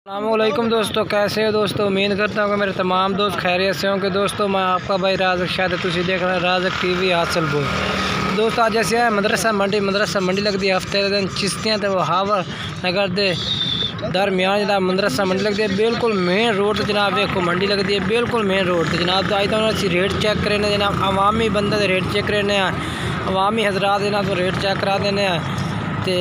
अस्सलामुअलैकुम दोस्तों, कैसे हो दोस्तों। उम्मीद करता हूँ कि मेरे तमाम दोस्त खैरियत से होंगे। दोस्तों मैं आपका भाई राज़क शायद तुम देख रहे हैं राज़क टीवी हासिलपुर। दोस्तों आज जैसे है मदरसा मंडी लगती है हफ्ते के दिन चिश्तियाँ तो हावर नगर दे दरमियान जनाब मदरसा मंडी लगती है। बिल्कुल मेन रोड तो जनाब देखो मंडी लगती है, बिल्कुल मेन रोड तो जनाब। तो आज तो रेट चेक करें जनाब, अवामी बंदे रेट चेक करने अवामी हजरात जनाब तो रेट चेक करा देने तो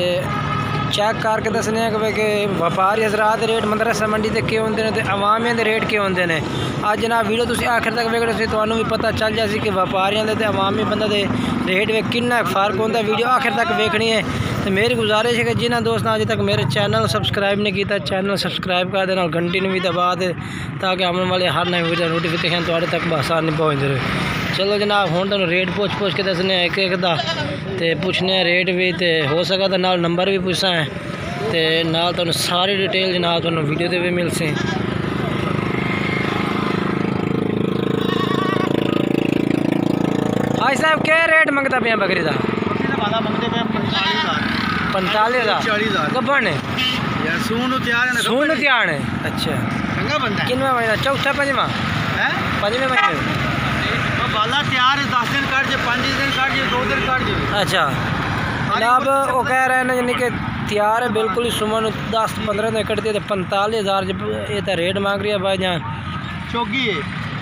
चेक करके दसने कि व्यापारी हजरात रेट मदरसा मंडी से क्यों होंगे तो अवामियों के रेट क्यों होंगे ने। आज जनाब वीडियो तुम आखिर तक वेखो तो भी पता चल जाए कि व्यापारियों के अवामी बंदे के रेट में कितना फर्क होता। वीडियो आखिर तक वेखनी है तो मेरी गुजारिश है कि जिन्होंने दोस्तों अज तक मेरे चैनल सब्सक्राइब नहीं किया चैनल सब्सक्राइब कर देना, घंटी भी दबा दे ताकि आने वाले हर नई वीडियो नोटिफिकेशन थोड़े तक आसानी पहुँच रहे। चलो जनाब हुण तुहानूं रेट पुछ के दसने एक एक दा ते पुछने रेट भी तो हो सका तो नाल नंबर भी पुछसा है तो नाल तुहानूं सारी डिटेल जनाब तुहानूं वीडियो ते भी मिल सी। भाई साहब क्या रेट मंगता पे बकरी का? 45,000 गब्बन है सून त्यार है। अच्छा किनवा महीना? चौथा पंजवा पंजवें महीने बाला तैयार है, 10 दिन काट जे 5 दिन काट जे 2 दिन काट जे। अच्छा जनाब वो कह रहे हैं यानी कि तैयार है बिल्कुल ही सुमन 10-15 दिन कटती है तो 45,000 ये तो रेट मांग रही है भाईजान। चौगी है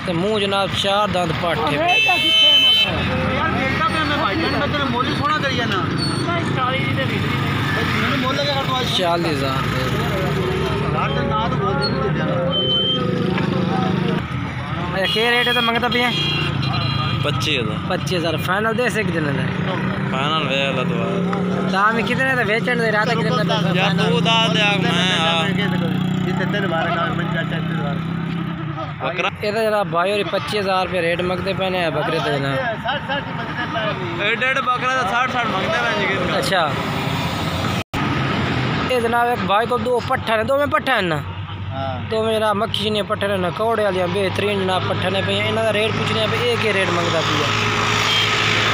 तो मुँह जनाब 4 दांत पाट है। 40,000 क्या रेट है तो मंगता पे 25,000 फाइनल दे से कितने का? फाइनल वेला तो दाम कितने का बेचने दे रहा था कितने का? या तू दाल दे ये तो जनाब भाई और 25,000 रुपये रेट मंगते पे बकरे तो जनाब बकरा 60 मंगते हैं। अच्छा ये जनाब एक भाई को 2 पट्ठा ने, 2 में पट्ठा है ना, तो मेरा मक्खी ने पट्ठे ने कौड़े वाली बेहतरीन जनाब पट्ठा ने पे इन्हों का रेट पूछने पे एक ही रेट मंगता पिया।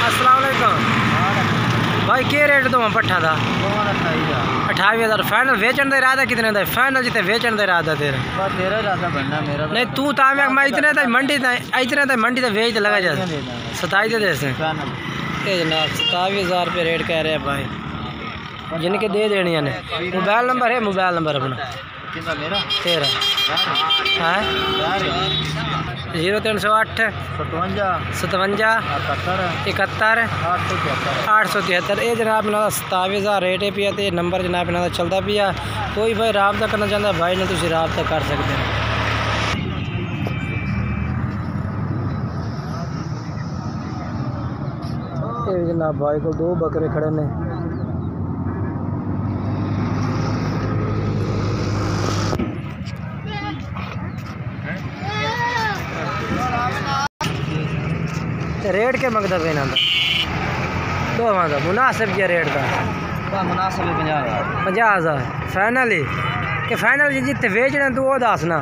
अस्सलाम वालेकुम भाई क्या रेट दो पट्ठा का? 28,000 फाइनल वेचन का इरादा कितने का? फाइनल जितने वेचन का इरादा तेरा नहीं तू ताम मैं इतने तक मंडी इतने तक मंडी तक वेच लगा जा 27 दे से ये जनाब 27,000 रुपये रेट कह रहे हैं भाई जिनके दे देनी ने। मोबाइल नंबर है? मोबाइल नंबर अपना तेरा है 0308 57 71 873। ये जनाब इन्हों 27,000 रेट है पिया तो नंबर जनाब इन्हों चलता पिया। कोई भाई राबता करना चाहता भाई ने तुम राबता कर सकते हैं। जनाब भाई को 2 बकरे खड़े ने। रेट के मंगता पे इन्हों तो का मुनासिब क्या रेट का? मुनासिब 50,000 फाइनल ही कि फाइनल जितने बेचना तू वो दसना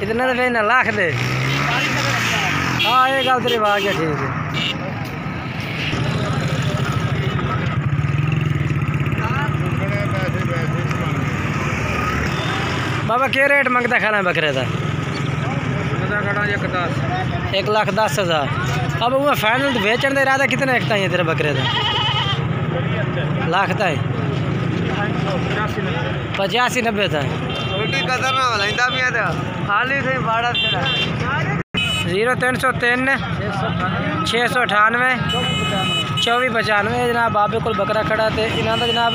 इतना तो बेचना लाख दे। हाँ ये गल तेरी बात क्या ठीक है। बाबा क्या रेट मंगता खाना बकरे का? 1,10,000। अब वो फाइनल तो बेचने का इरादा कितना एक है तेरे बकरे का? लाख तक 85-90 था। 0303 698 2495 जनाब बाबे को बकरा खड़ा तो इन्हों का जनाब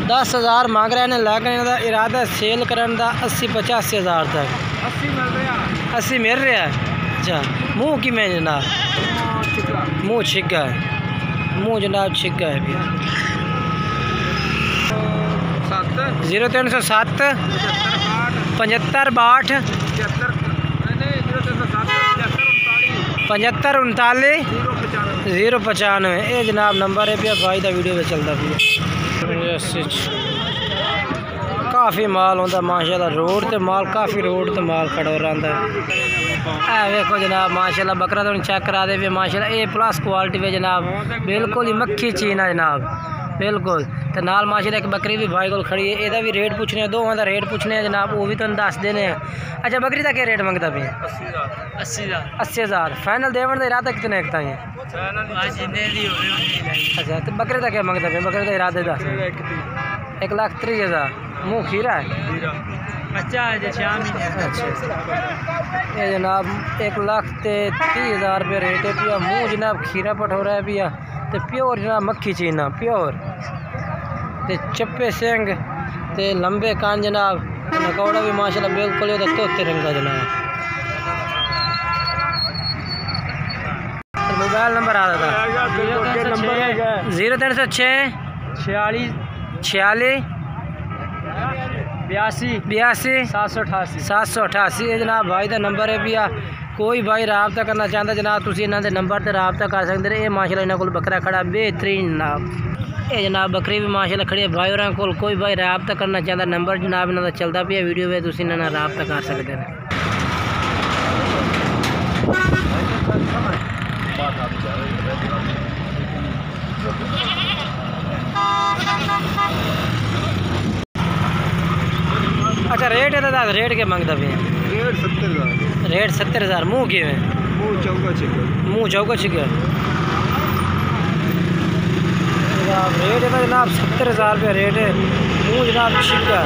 1,10,000 मांग रहे हैं लेकिन इन्हों इरादा सेल करने का 80-85,000 तक 80 मिल रहा है। अच्छा मुँह कि में जनाब? मुँह छिगा है, मुँह जनाब छिगा है भैया। 0307 75 62 75 39 095 ये जनाब नंबर है भैया भाई का वीडियो में चलता पिया। काफ़ी माल होता माशाल्लाह रोड ते माल काफ़ी रोड ते माल खड़ा रहा है। देखो जनाब माशाल्लाह बकरा तो चेक करा दे भी माशाल्लाह A+ क्वालिटी में जनाब, बिल्कुल ही मक्खी चीन है जनाब, बिल्कुल। तो नाल माशाल्लाह एक बकरी भी भाई को खड़ी है, एदा भी रेट पूछने हैं, दोवां दा रेट पूछने हैं जनाब, वो भी तुम दस देने हैं। अच्छा बकरी का क्या रेट मंगता पे? 80,000 फाइनल देवन का इरादा कितने एक ताई है? अच्छा तो बकरे का क्या मंगता पे? बकरे का इरादा दस 1,30,000। मुँह खीरा है अच्छा है 6 महीने। अच्छा ये जनाब 1,30,000 रुपये रेट है पिया। मुँह जनाब खीरा पठोरा है पिया, तो प्योर जनाब मक्खी चीना प्योर, ते चप्पे सिंग ते लंबे कान जनाब, नकौड़ा भी माशाल्लाह बिल्कुल तोते रंग का जनाब। मोबाइल नंबर आ रहा था 0306 46 82 788 ये जनाब भाई का नंबर है भैया। कोई भाई रबता करना चाहता जनाब तुम इन्हों के नंबर से रबता कर सकते हैं। ये माशाल्लाह इन्होंने को बकरा खड़ा बेहतरीन जनाब, ये जनाब बकरी भी माशाल्लाह खड़ी है भाई और को। कोई भाई रबता करना चाहता नंबर जनाब इन्हों चलता पे वीडियो में, तुम इन्होंने रबता कर सकते हैं। अच्छा रेट है दादा, रेट के मंगता पे? रेट 70,000। मुँह के मुँह चौका छिके जनाब, रेट है जनाब 70,000 रुपये रेट है। मुँह जनाब छिका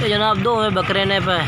जनाब, दो में बकरे ने पे